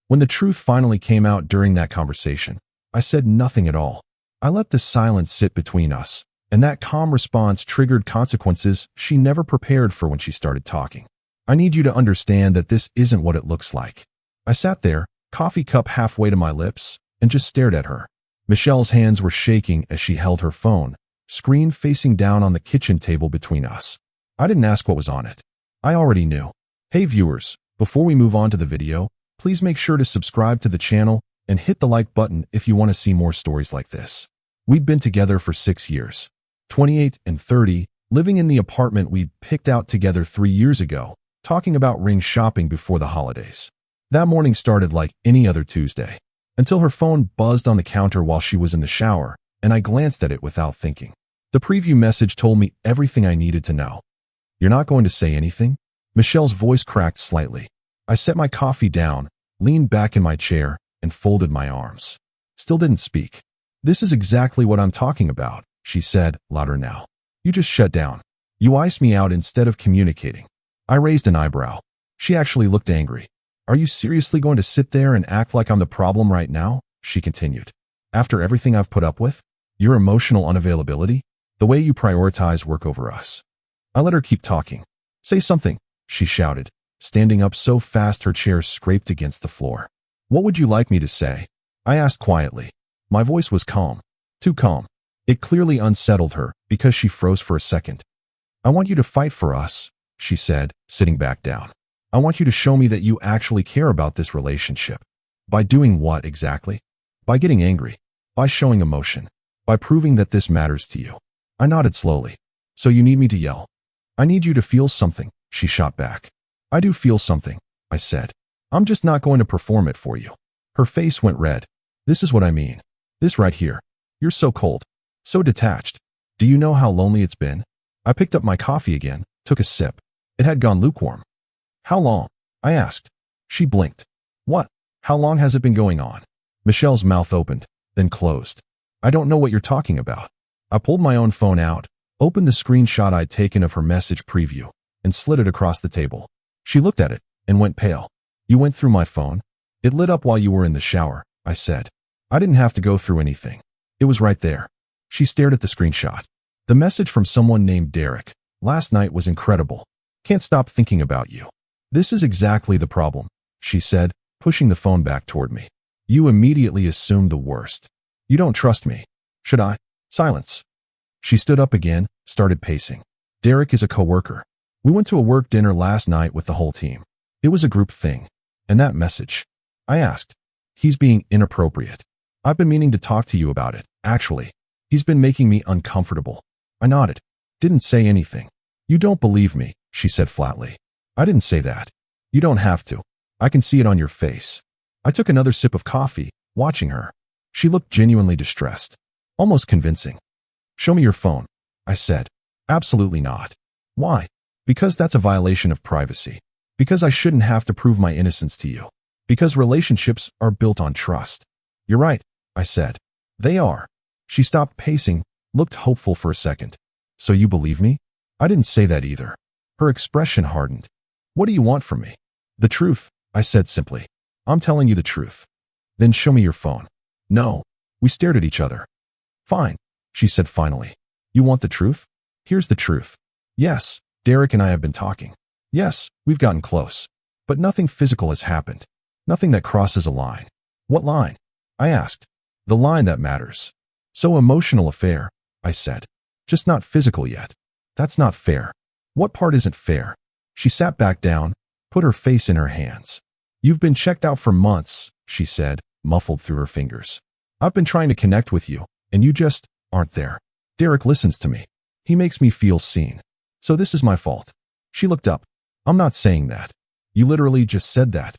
When the truth finally came out during that conversation, I said nothing at all. I let the silence sit between us, and that calm response triggered consequences she never prepared for when she started talking. I need you to understand that this isn't what it looks like. I sat there, coffee cup halfway to my lips, and just stared at her. Michelle's hands were shaking as she held her phone, screen facing down on the kitchen table between us. I didn't ask what was on it. I already knew. Hey viewers, before we move on to the video, please make sure to subscribe to the channel and hit the like button if you want to see more stories like this. We'd been together for 6 years, 28 and 30, living in the apartment we picked out together 3 years ago, talking about ring shopping before the holidays. That morning started like any other Tuesday, until her phone buzzed on the counter while she was in the shower, and I glanced at it without thinking. The preview message told me everything I needed to know. You're not going to say anything? Michelle's voice cracked slightly. I set my coffee down, leaned back in my chair, and folded my arms. Still didn't speak. This is exactly what I'm talking about, she said, louder now. You just shut down. You iced me out instead of communicating. I raised an eyebrow. She actually looked angry. Are you seriously going to sit there and act like I'm the problem right now? She continued. After everything I've put up with? Your emotional unavailability? The way you prioritize work over us? I let her keep talking. Say something, she shouted, standing up so fast her chair scraped against the floor. What would you like me to say? I asked quietly. My voice was calm. Too calm. It clearly unsettled her because she froze for a second. I want you to fight for us, she said, sitting back down. I want you to show me that you actually care about this relationship. By doing what exactly? By getting angry. By showing emotion. By proving that this matters to you. I nodded slowly. So you need me to yell? I need you to feel something, she shot back. I do feel something, I said. I'm just not going to perform it for you. Her face went red. This is what I mean. This right here. You're so cold. So detached. Do you know how lonely it's been? I picked up my coffee again, took a sip. It had gone lukewarm. How long? I asked. She blinked. What? How long has it been going on? Michelle's mouth opened, then closed. I don't know what you're talking about. I pulled my own phone out, opened the screenshot I'd taken of her message preview, and slid it across the table. She looked at it and went pale. You went through my phone? It lit up while you were in the shower, I said. I didn't have to go through anything. It was right there. She stared at the screenshot. The message from someone named Derek. Last night was incredible. Can't stop thinking about you. This is exactly the problem, she said, pushing the phone back toward me. You immediately assumed the worst. You don't trust me. Should I? Silence. She stood up again, started pacing. Derek is a coworker. We went to a work dinner last night with the whole team. It was a group thing. And that message? I asked. He's being inappropriate. I've been meaning to talk to you about it, actually. He's been making me uncomfortable. I nodded. Didn't say anything. You don't believe me, she said flatly. I didn't say that. You don't have to. I can see it on your face. I took another sip of coffee, watching her. She looked genuinely distressed. Almost convincing. Show me your phone, I said. Absolutely not. Why? Because that's a violation of privacy. Because I shouldn't have to prove my innocence to you. Because relationships are built on trust. You're right, I said. They are. She stopped pacing, looked hopeful for a second. So you believe me? I didn't say that either. Her expression hardened. What do you want from me? The truth, I said simply. I'm telling you the truth. Then show me your phone. No. We stared at each other. Fine, she said finally. You want the truth? Here's the truth. Yes, Derek and I have been talking. Yes, we've gotten close. But nothing physical has happened. Nothing that crosses a line. What line? I asked. The line that matters. So emotional affair, I said. Just not physical yet. That's not fair. What part isn't fair? She sat back down, put her face in her hands. You've been checked out for months, she said, muffled through her fingers. I've been trying to connect with you, and you just aren't there. Derek listens to me. He makes me feel seen. So this is my fault. She looked up. I'm not saying that. You literally just said that.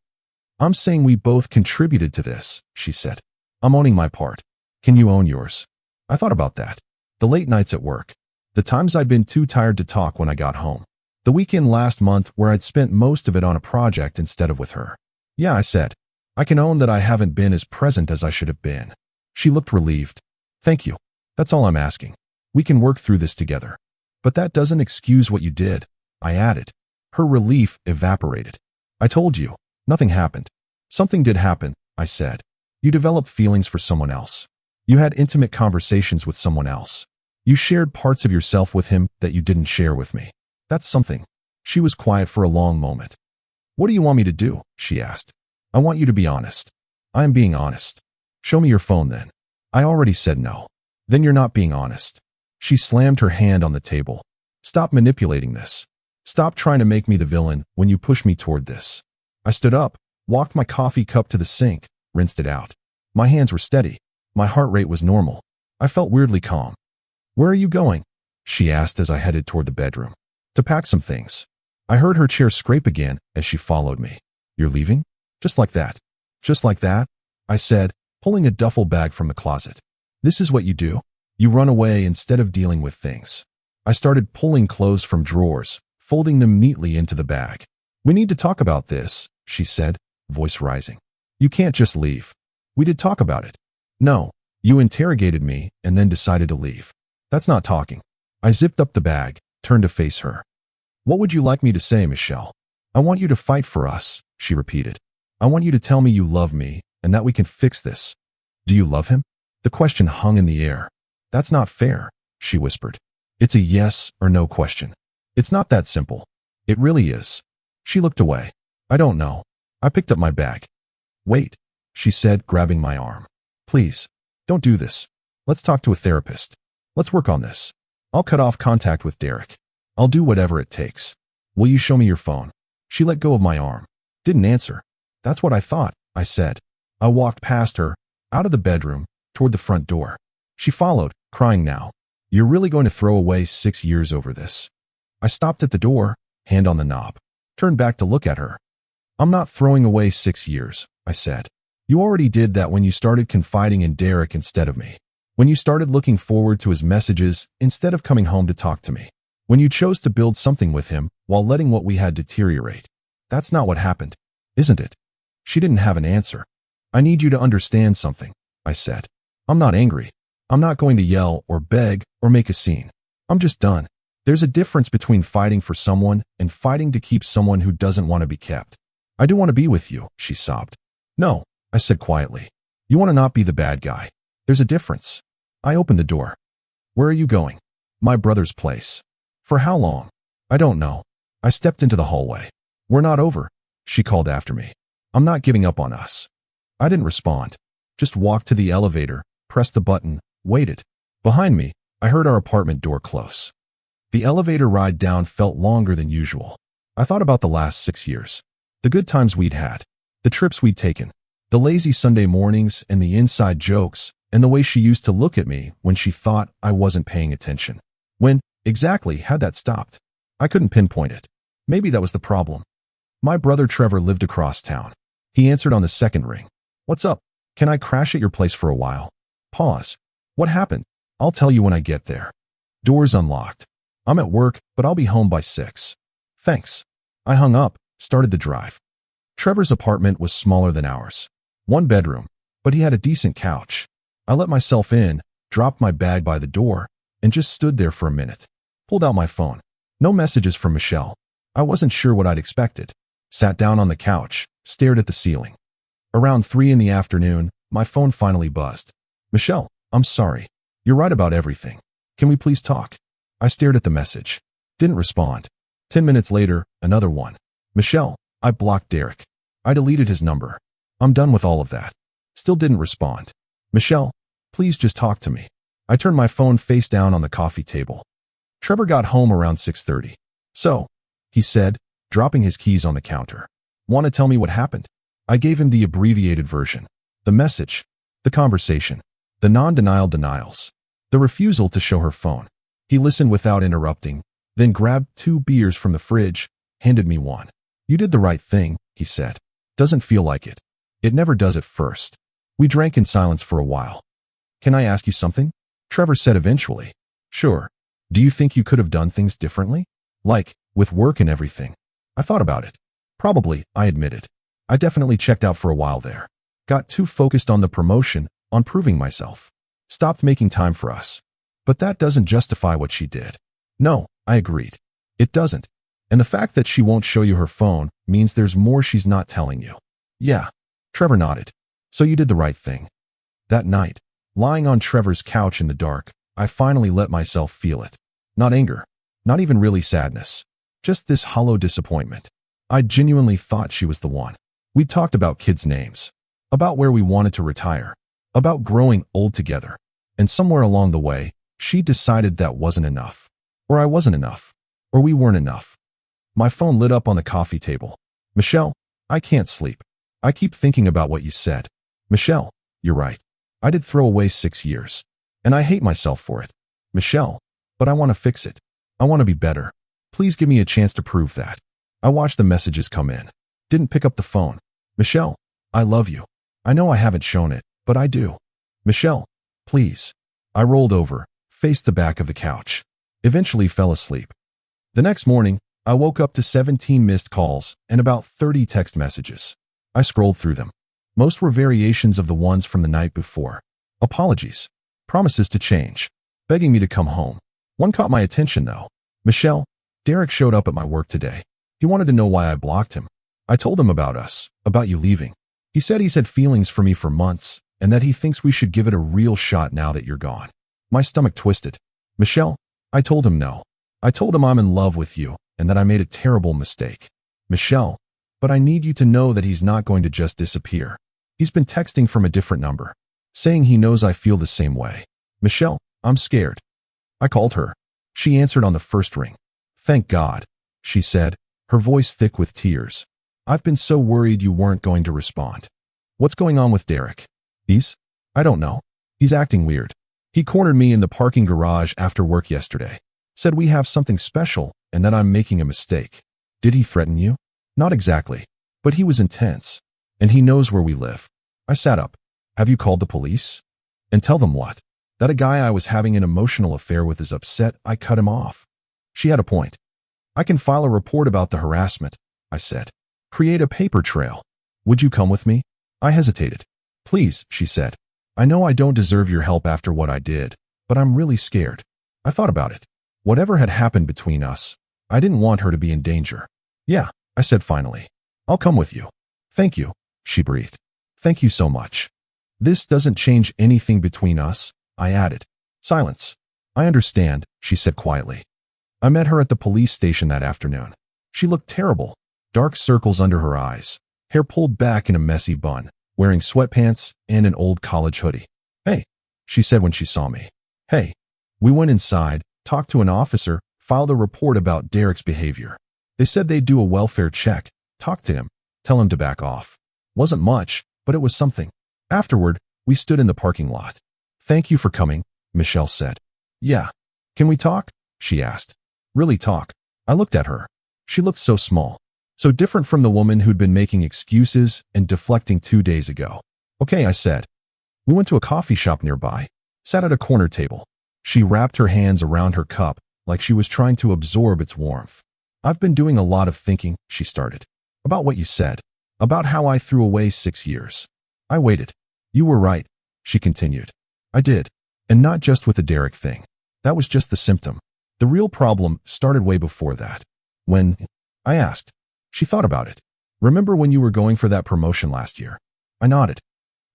I'm saying we both contributed to this, she said. I'm owning my part. Can you own yours? I thought about that. The late nights at work. The times I'd been too tired to talk when I got home. The weekend last month where I'd spent most of it on a project instead of with her. Yeah, I said. I can own that I haven't been as present as I should have been. She looked relieved. Thank you. That's all I'm asking. We can work through this together. But that doesn't excuse what you did, I added. Her relief evaporated. I told you, nothing happened. Something did happen, I said. You developed feelings for someone else. You had intimate conversations with someone else. You shared parts of yourself with him that you didn't share with me. That's something. She was quiet for a long moment. What do you want me to do? She asked. I want you to be honest. I am being honest. Show me your phone then. I already said no. Then you're not being honest. She slammed her hand on the table. Stop manipulating this. Stop trying to make me the villain when you push me toward this. I stood up, walked my coffee cup to the sink, rinsed it out. My hands were steady. My heart rate was normal. I felt weirdly calm. Where are you going? She asked as I headed toward the bedroom. To pack some things. I heard her chair scrape again as she followed me. You're leaving? Just like that. Just like that? I said, pulling a duffel bag from the closet. This is what you do? You run away instead of dealing with things. I started pulling clothes from drawers, folding them neatly into the bag. We need to talk about this, she said, voice rising. You can't just leave. We did talk about it. No, you interrogated me and then decided to leave. That's not talking. I zipped up the bag, turned to face her. What would you like me to say, Michelle? I want you to fight for us, she repeated. I want you to tell me you love me and that we can fix this. Do you love him? The question hung in the air. That's not fair, she whispered. It's a yes or no question. It's not that simple. It really is. She looked away. I don't know. I picked up my bag. Wait, she said, grabbing my arm. Please, don't do this. Let's talk to a therapist. Let's work on this. I'll cut off contact with Derek. I'll do whatever it takes. Will you show me your phone? She let go of my arm. Didn't answer. That's what I thought, I said. I walked past her, out of the bedroom, toward the front door. She followed, crying now. You're really going to throw away 6 years over this? I stopped at the door, hand on the knob, turned back to look at her. I'm not throwing away 6 years, I said. You already did that when you started confiding in Derek instead of me. When you started looking forward to his messages instead of coming home to talk to me. When you chose to build something with him while letting what we had deteriorate. That's not what happened, isn't it? She didn't have an answer. I need you to understand something, I said. I'm not angry. I'm not going to yell or beg or make a scene. I'm just done. There's a difference between fighting for someone and fighting to keep someone who doesn't want to be kept. I do want to be with you, she sobbed. No, I said quietly. You want to not be the bad guy. There's a difference. I opened the door. Where are you going? My brother's place. For how long? I don't know. I stepped into the hallway. We're not over, she called after me. I'm not giving up on us. I didn't respond. Just walked to the elevator, pressed the button, waited. Behind me, I heard our apartment door close. The elevator ride down felt longer than usual. I thought about the last 6 years. The good times we'd had. The trips we'd taken. The lazy Sunday mornings and the inside jokes and the way she used to look at me when she thought I wasn't paying attention. When, exactly, had that stopped? I couldn't pinpoint it. Maybe that was the problem. My brother Trevor lived across town. He answered on the second ring. What's up? Can I crash at your place for a while? Pause. What happened? I'll tell you when I get there. Doors unlocked. I'm at work, but I'll be home by 6. Thanks. I hung up, started the drive. Trevor's apartment was smaller than ours. 1 bedroom, but he had a decent couch. I let myself in, dropped my bag by the door, and just stood there for a minute. Pulled out my phone. No messages from Michelle. I wasn't sure what I'd expected. Sat down on the couch, stared at the ceiling. Around 3 in the afternoon, my phone finally buzzed. Michelle, I'm sorry. You're right about everything. Can we please talk? I stared at the message. Didn't respond. 10 minutes later, another one. Michelle, I blocked Derek. I deleted his number. I'm done with all of that. Still didn't respond. Michelle, please just talk to me. I turned my phone face down on the coffee table. Trevor got home around 6:30. So, he said, dropping his keys on the counter. Want to tell me what happened? I gave him the abbreviated version. The message. The conversation. The non-denial denials. The refusal to show her phone. He listened without interrupting, then grabbed 2 beers from the fridge, handed me one. You did the right thing, he said. Doesn't feel like it. It never does at first. We drank in silence for a while. Can I ask you something? Trevor said eventually. Sure. Do you think you could have done things differently? Like, with work and everything. I thought about it. Probably, I admitted. I definitely checked out for a while there. Got too focused on the promotion, on proving myself. Stopped making time for us. But that doesn't justify what she did. No, I agreed. It doesn't. And the fact that she won't show you her phone means there's more she's not telling you. Yeah. Trevor nodded. So you did the right thing. That night, lying on Trevor's couch in the dark, I finally let myself feel it. Not anger. Not even really sadness. Just this hollow disappointment. I genuinely thought she was the one. We talked about kids' names. About where we wanted to retire. About growing old together. And somewhere along the way, she decided that wasn't enough. Or I wasn't enough. Or we weren't enough. My phone lit up on the coffee table. Michelle, I can't sleep. I keep thinking about what you said. Michelle, you're right. I did throw away 6 years. And I hate myself for it. Michelle, but I want to fix it. I want to be better. Please give me a chance to prove that. I watched the messages come in. Didn't pick up the phone. Michelle, I love you. I know I haven't shown it, but I do. Michelle, please. I rolled over, faced the back of the couch. Eventually fell asleep. The next morning, I woke up to 17 missed calls and about 30 text messages. I scrolled through them. Most were variations of the ones from the night before. Apologies. Promises to change. Begging me to come home. One caught my attention though. Michelle, Derek showed up at my work today. He wanted to know why I blocked him. I told him about us, about you leaving. He said he's had feelings for me for months and that he thinks we should give it a real shot now that you're gone. My stomach twisted. Michelle, I told him no. I told him I'm in love with you and that I made a terrible mistake. Michelle, but I need you to know that he's not going to just disappear. He's been texting from a different number, saying he knows I feel the same way. Michelle, I'm scared. I called her. She answered on the first ring. Thank God, she said, her voice thick with tears. I've been so worried you weren't going to respond. What's going on with Derek? I don't know. He's acting weird. He cornered me in the parking garage after work yesterday. Said we have something special and that I'm making a mistake. Did he threaten you? Not exactly, but he was intense. And he knows where we live. I sat up. Have you called the police? And tell them what? That a guy I was having an emotional affair with is upset I cut him off. She had a point. I can file a report about the harassment, I said. Create a paper trail. Would you come with me? I hesitated. Please, she said. I know I don't deserve your help after what I did, but I'm really scared. I thought about it. Whatever had happened between us, I didn't want her to be in danger. Yeah, I said finally. I'll come with you. Thank you, she breathed. Thank you so much. This doesn't change anything between us, I added. Silence. I understand, she said quietly. I met her at the police station that afternoon. She looked terrible. Dark circles under her eyes, hair pulled back in a messy bun, wearing sweatpants and an old college hoodie. Hey, she said when she saw me. Hey. We went inside, talked to an officer, filed a report about Derek's behavior. They said they'd do a welfare check, talk to him, tell him to back off. Wasn't much, but it was something. Afterward, we stood in the parking lot. Thank you for coming, Michelle said. Yeah. Can we talk? She asked. Really talk. I looked at her. She looked so small. So different from the woman who'd been making excuses and deflecting 2 days ago. Okay, I said. We went to a coffee shop nearby, sat at a corner table. She wrapped her hands around her cup like she was trying to absorb its warmth. I've been doing a lot of thinking, she started. About what you said. About how I threw away 6 years. I waited. You were right, she continued. I did. And not just with the Derek thing. That was just the symptom. The real problem started way before that. When? I asked. She thought about it. Remember when you were going for that promotion last year? I nodded.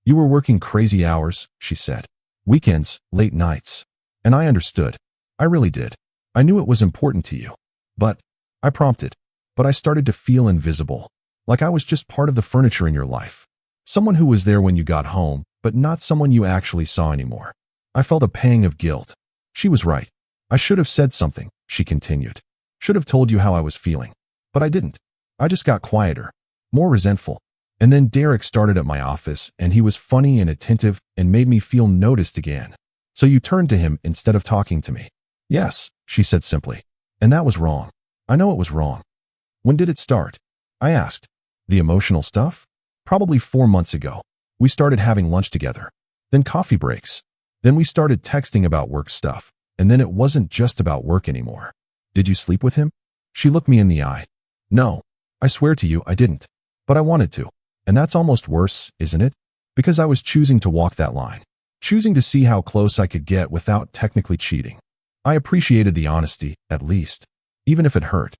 You were working crazy hours, she said. Weekends, late nights. And I understood. I really did. I knew it was important to you. But, I prompted. But I started to feel invisible. Like I was just part of the furniture in your life. Someone who was there when you got home, but not someone you actually saw anymore. I felt a pang of guilt. She was right. I should have said something, she continued. Should have told you how I was feeling. But I didn't. I just got quieter, more resentful. And then Derek started at my office and he was funny and attentive and made me feel noticed again. So you turned to him instead of talking to me. Yes, she said simply. And that was wrong. I know it was wrong. When did it start? I asked. The emotional stuff? Probably 4 months ago. We started having lunch together. Then coffee breaks. Then we started texting about work stuff. And then it wasn't just about work anymore. Did you sleep with him? She looked me in the eye. No. I swear to you, I didn't. But I wanted to. And that's almost worse, isn't it? Because I was choosing to walk that line. Choosing to see how close I could get without technically cheating. I appreciated the honesty, at least. Even if it hurt.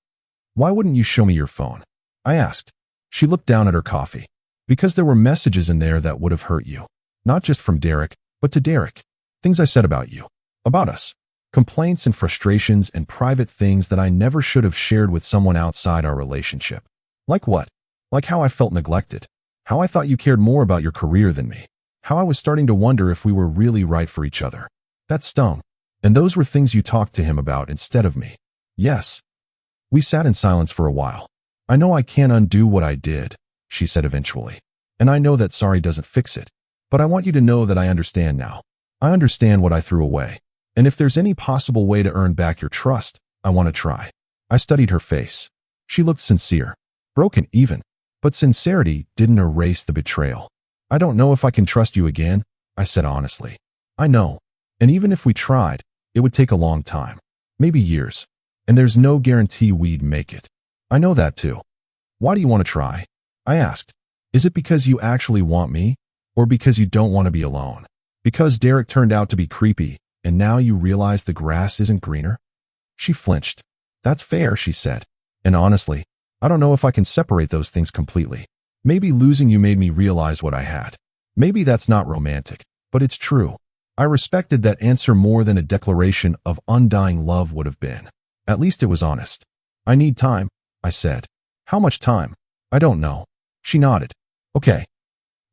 Why wouldn't you show me your phone? I asked. She looked down at her coffee. Because there were messages in there that would have hurt you. Not just from Derek, but to Derek. Things I said about you. About us. Complaints and frustrations and private things that I never should have shared with someone outside our relationship. Like what? Like how I felt neglected. How I thought you cared more about your career than me. How I was starting to wonder if we were really right for each other. That stung. And those were things you talked to him about instead of me. Yes. We sat in silence for a while. I know I can't undo what I did, she said eventually. And I know that sorry doesn't fix it. But I want you to know that I understand now. I understand what I threw away. And if there's any possible way to earn back your trust, I want to try. I studied her face. She looked sincere. Broken even. But sincerity didn't erase the betrayal. I don't know if I can trust you again, I said honestly. I know. And even if we tried, it would take a long time. Maybe years. And there's no guarantee we'd make it. I know that too. Why do you want to try? I asked. Is it because you actually want me? Or because you don't want to be alone? Because Derek turned out to be creepy, and now you realize the grass isn't greener? She flinched. That's fair, she said. And honestly, I don't know if I can separate those things completely. Maybe losing you made me realize what I had. Maybe that's not romantic, but it's true. I respected that answer more than a declaration of undying love would have been. At least it was honest. I need time, I said. How much time? I don't know. She nodded. Okay.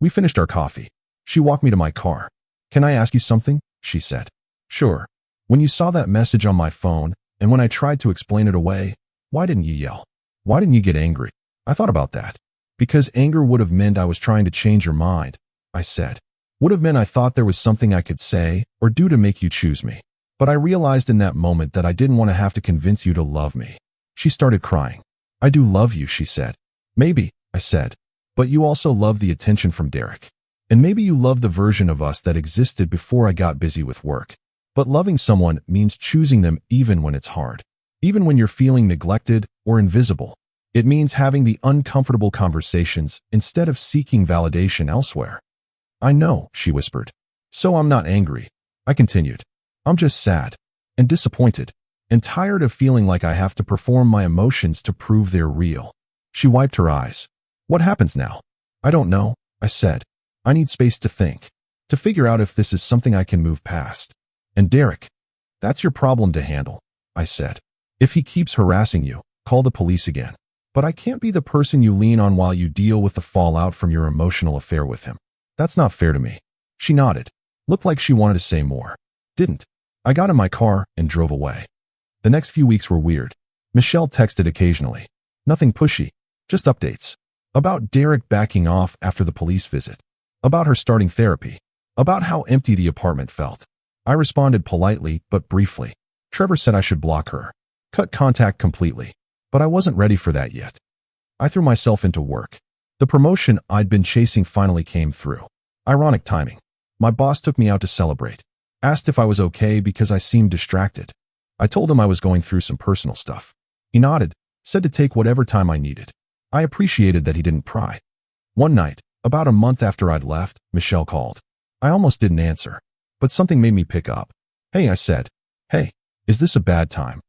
We finished our coffee. She walked me to my car. Can I ask you something? She said. Sure. When you saw that message on my phone, and when I tried to explain it away, why didn't you yell? Why didn't you get angry? I thought about that. Because anger would have meant I was trying to change your mind, I said. Would have meant I thought there was something I could say or do to make you choose me. But I realized in that moment that I didn't want to have to convince you to love me. She started crying. I do love you, she said. Maybe, I said. But you also love the attention from Derek. And maybe you love the version of us that existed before I got busy with work. But loving someone means choosing them even when it's hard. Even when you're feeling neglected or invisible. It means having the uncomfortable conversations instead of seeking validation elsewhere. I know, she whispered. So I'm not angry. I continued. I'm just sad. And disappointed. And tired of feeling like I have to perform my emotions to prove they're real. She wiped her eyes. What happens now? I don't know, I said. I need space to think. To figure out if this is something I can move past. And Derek, that's your problem to handle, I said. If he keeps harassing you, call the police again. But I can't be the person you lean on while you deal with the fallout from your emotional affair with him. That's not fair to me. She nodded. Looked like she wanted to say more. Didn't. I got in my car and drove away. The next few weeks were weird. Michelle texted occasionally. Nothing pushy. Just updates. About Derek backing off after the police visit. About her starting therapy. About how empty the apartment felt. I responded politely, but briefly. Trevor said I should block her. Cut contact completely. But I wasn't ready for that yet. I threw myself into work. The promotion I'd been chasing finally came through. Ironic timing. My boss took me out to celebrate. Asked if I was okay because I seemed distracted. I told him I was going through some personal stuff. He nodded, said to take whatever time I needed. I appreciated that he didn't pry. One night, about a month after I'd left, Michelle called. I almost didn't answer, but something made me pick up. Hey, I said. Hey, is this a bad time?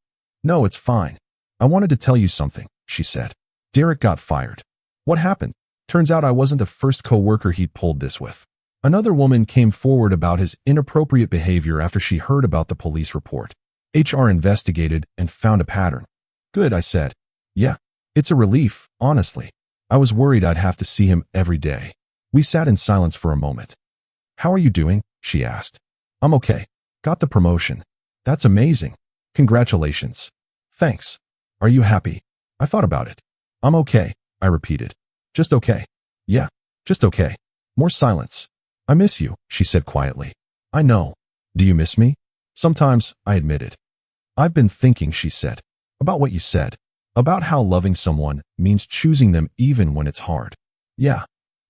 No, it's fine. I wanted to tell you something, she said. Derek got fired. What happened? Turns out I wasn't the first coworker he'd pulled this with. Another woman came forward about his inappropriate behavior after she heard about the police report. HR investigated and found a pattern. Good, I said. Yeah, it's a relief, honestly. I was worried I'd have to see him every day. We sat in silence for a moment. How are you doing? She asked. I'm okay. Got the promotion. That's amazing. Congratulations. Thanks. Are you happy? I thought about it. I'm okay, I repeated. Just okay. Yeah, just okay. More silence. I miss you, she said quietly. I know. Do you miss me? Sometimes, I admitted. I've been thinking, she said, about what you said, about how loving someone means choosing them even when it's hard. Yeah,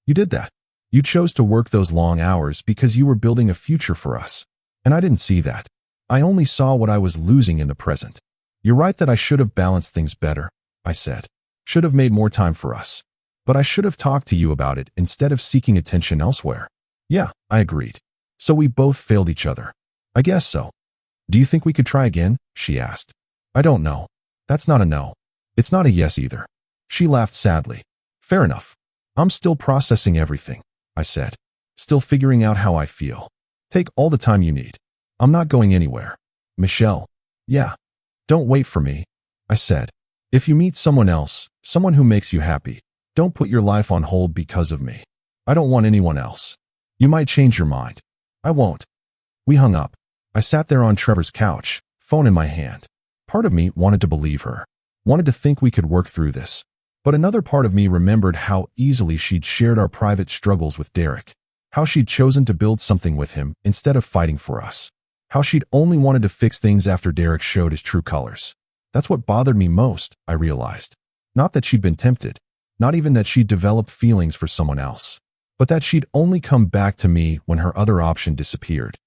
you did that. You chose to work those long hours because you were building a future for us. And I didn't see that. I only saw what I was losing in the present. You're right that I should have balanced things better, I said. Should have made more time for us. But I should have talked to you about it instead of seeking attention elsewhere. Yeah, I agreed. So we both failed each other. I guess so. Do you think we could try again? She asked. I don't know. That's not a no. It's not a yes either. She laughed sadly. Fair enough. I'm still processing everything, I said. Still figuring out how I feel. Take all the time you need. I'm not going anywhere. Michelle. Yeah. Don't wait for me, I said. If you meet someone else, someone who makes you happy, don't put your life on hold because of me. I don't want anyone else. You might change your mind. I won't. We hung up. I sat there on Trevor's couch, phone in my hand. Part of me wanted to believe her, wanted to think we could work through this. But another part of me remembered how easily she'd shared our private struggles with Derek, how she'd chosen to build something with him instead of fighting for us, how she'd only wanted to fix things after Derek showed his true colors. That's what bothered me most, I realized. Not that she'd been tempted, not even that she'd developed feelings for someone else, but that she'd only come back to me when her other option disappeared.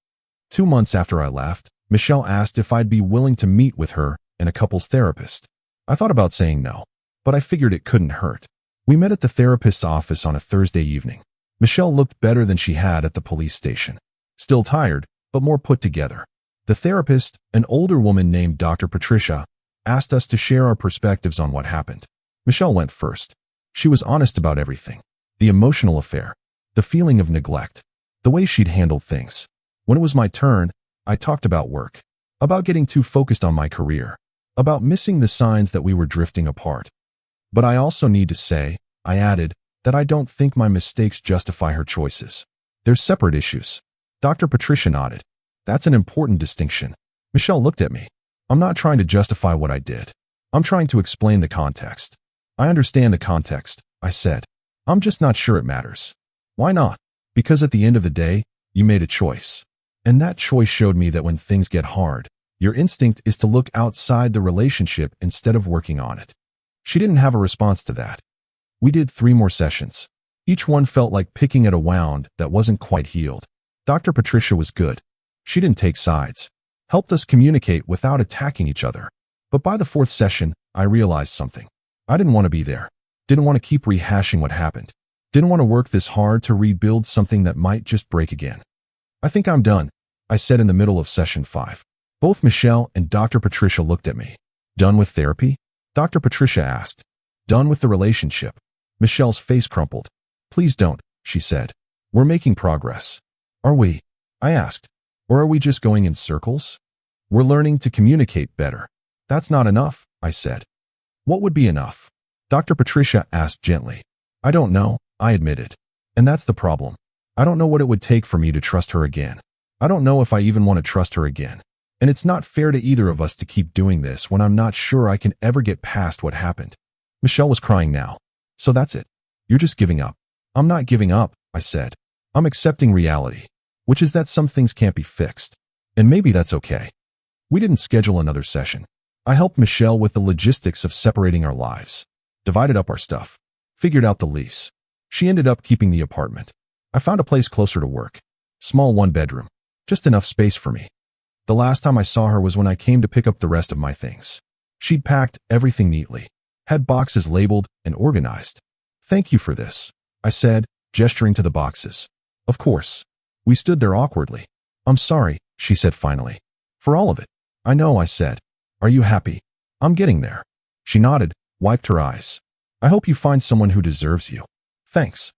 2 months after I left, Michelle asked if I'd be willing to meet with her and a couples therapist. I thought about saying no, but I figured it couldn't hurt. We met at the therapist's office on a Thursday evening. Michelle looked better than she had at the police station. Still tired, but more put together. The therapist, an older woman named Dr. Patricia, asked us to share our perspectives on what happened. Michelle went first. She was honest about everything. The emotional affair, the feeling of neglect, the way she'd handled things. When it was my turn, I talked about work, about getting too focused on my career, about missing the signs that we were drifting apart. But I also need to say, I added, that I don't think my mistakes justify her choices. They're separate issues. Dr. Patricia nodded. That's an important distinction. Michelle looked at me. I'm not trying to justify what I did. I'm trying to explain the context. I understand the context, I said. I'm just not sure it matters. Why not? Because at the end of the day, you made a choice. And that choice showed me that when things get hard, your instinct is to look outside the relationship instead of working on it. She didn't have a response to that. We did 3 more sessions. Each one felt like picking at a wound that wasn't quite healed. Dr. Patricia was good. She didn't take sides, helped us communicate without attacking each other. But by the 4th session, I realized something. I didn't want to be there. Didn't want to keep rehashing what happened. Didn't want to work this hard to rebuild something that might just break again. I think I'm done, I said in the middle of session 5. Both Michelle and Dr. Patricia looked at me. Done with therapy? Dr. Patricia asked. Done with the relationship? Michelle's face crumpled. Please don't, she said. We're making progress. Are we? I asked. Or are we just going in circles? We're learning to communicate better. That's not enough, I said. What would be enough? Dr. Patricia asked gently. I don't know, I admitted. And that's the problem. I don't know what it would take for me to trust her again. I don't know if I even want to trust her again. And it's not fair to either of us to keep doing this when I'm not sure I can ever get past what happened. Michelle was crying now. So that's it. You're just giving up. I'm not giving up, I said. I'm accepting reality, which is that some things can't be fixed. And maybe that's okay. We didn't schedule another session. I helped Michelle with the logistics of separating our lives, divided up our stuff, figured out the lease. She ended up keeping the apartment. I found a place closer to work. Small 1-bedroom. Just enough space for me. The last time I saw her was when I came to pick up the rest of my things. She'd packed everything neatly, had boxes labeled and organized. Thank you for this, I said, gesturing to the boxes. Of course. We stood there awkwardly. I'm sorry, she said finally. For all of it. I know, I said. Are you happy? I'm getting there. She nodded, wiped her eyes. I hope you find someone who deserves you. Thanks.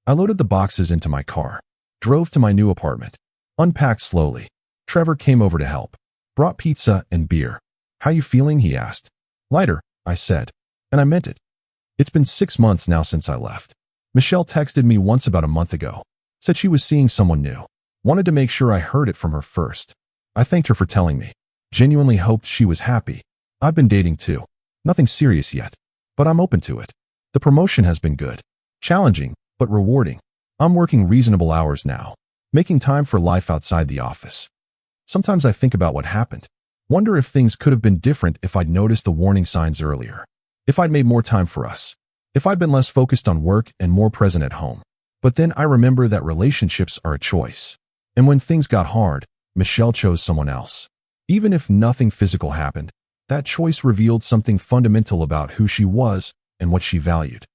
I loaded the boxes into my car, drove to my new apartment, unpacked slowly. Trevor came over to help, brought pizza and beer. How you feeling? He asked. Lighter, I said. And I meant it. It's been 6 months now since I left. Michelle texted me once about a month ago. Said she was seeing someone new. Wanted to make sure I heard it from her first. I thanked her for telling me. Genuinely hoped she was happy. I've been dating too. Nothing serious yet. But I'm open to it. The promotion has been good. Challenging, but rewarding. I'm working reasonable hours now. Making time for life outside the office. Sometimes I think about what happened. Wonder if things could have been different if I'd noticed the warning signs earlier. If I'd made more time for us. If I'd been less focused on work and more present at home. But then I remember that relationships are a choice. And when things got hard, Michelle chose someone else. Even if nothing physical happened, that choice revealed something fundamental about who she was and what she valued.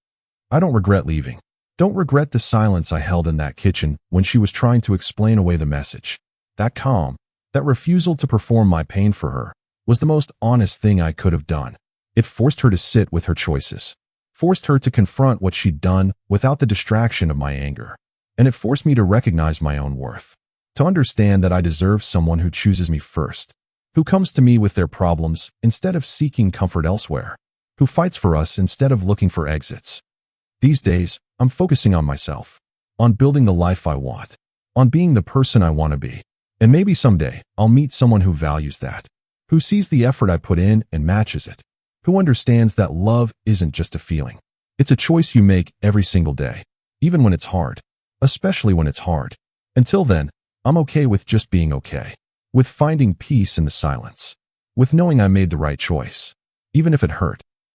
I don't regret leaving. Don't regret the silence I held in that kitchen when she was trying to explain away the message. That calm, that refusal to perform my pain for her, was the most honest thing I could have done. It forced her to sit with her choices. forced her to confront what she'd done without the distraction of my anger. And it forced me to recognize my own worth, to understand that I deserve someone who chooses me first, who comes to me with their problems instead of seeking comfort elsewhere, who fights for us instead of looking for exits. These days, I'm focusing on myself, on building the life I want, on being the person I want to be. And maybe someday, I'll meet someone who values that, who sees the effort I put in and matches it, who understands that love isn't just a feeling. It's a choice you make every single day, even when it's hard, especially when it's hard. Until then, I'm okay with just being okay, with finding peace in the silence, with knowing I made the right choice, even if it hurt.